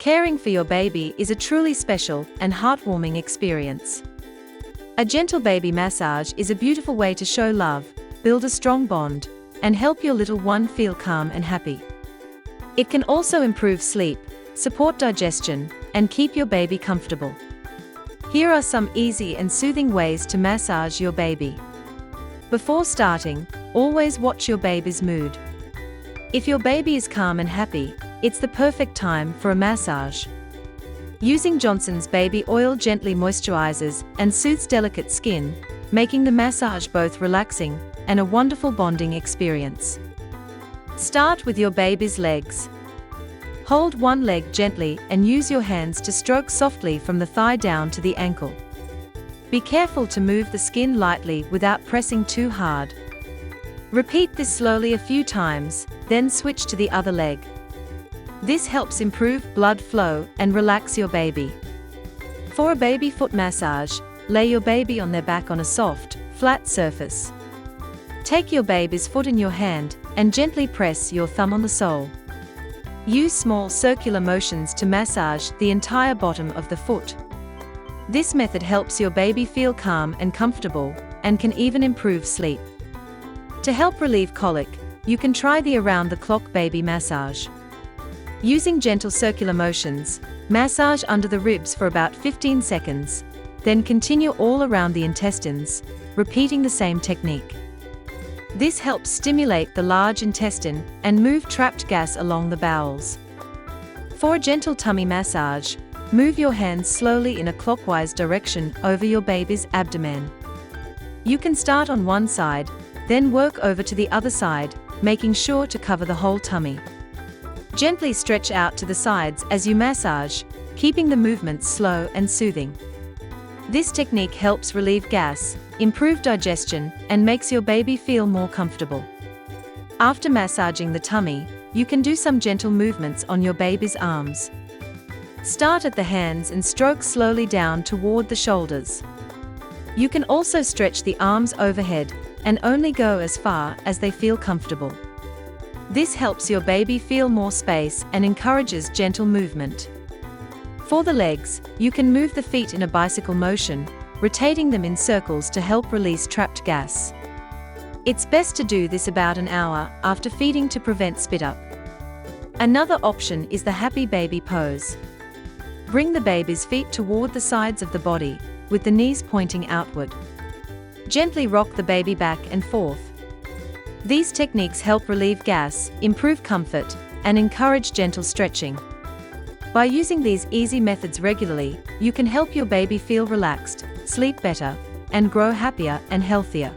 Caring for your baby is a truly special and heartwarming experience. A gentle baby massage is a beautiful way to show love, build a strong bond, and help your little one feel calm and happy. It can also improve sleep, support digestion, and keep your baby comfortable. Here are some easy and soothing ways to massage your baby. Before starting, always watch your baby's mood. If your baby is calm and happy, it's the perfect time for a massage. Using Johnson's baby oil gently moisturizes and soothes delicate skin, making the massage both relaxing and a wonderful bonding experience. Start with your baby's legs. Hold one leg gently and use your hands to stroke softly from the thigh down to the ankle. Be careful to move the skin lightly without pressing too hard. Repeat this slowly a few times, then switch to the other leg. This helps improve blood flow and relax your baby. For a baby foot massage, lay your baby on their back on a soft, flat surface. Take your baby's foot in your hand and gently press your thumb on the sole. Use small circular motions to massage the entire bottom of the foot. This method helps your baby feel calm and comfortable, and can even improve sleep. To help relieve colic, you can try the around-the-clock baby massage. Using gentle circular motions, massage under the ribs for about 15 seconds, then continue all around the intestines, repeating the same technique. This helps stimulate the large intestine and move trapped gas along the bowels. For a gentle tummy massage, move your hands slowly in a clockwise direction over your baby's abdomen. You can start on one side, then work over to the other side, making sure to cover the whole tummy. Gently stretch out to the sides as you massage, keeping the movements slow and soothing. This technique helps relieve gas, improve digestion, and makes your baby feel more comfortable. After massaging the tummy, you can do some gentle movements on your baby's arms. Start at the hands and stroke slowly down toward the shoulders. You can also stretch the arms overhead, and only go as far as they feel comfortable. This helps your baby feel more space and encourages gentle movement. For the legs, you can move the feet in a bicycle motion, rotating them in circles to help release trapped gas. It's best to do this about an hour after feeding to prevent spit up. Another option is the happy baby pose. Bring the baby's feet toward the sides of the body, with the knees pointing outward. Gently rock the baby back and forth. These techniques help relieve gas, improve comfort, and encourage gentle stretching. By using these easy methods regularly, you can help your baby feel relaxed, sleep better, and grow happier and healthier.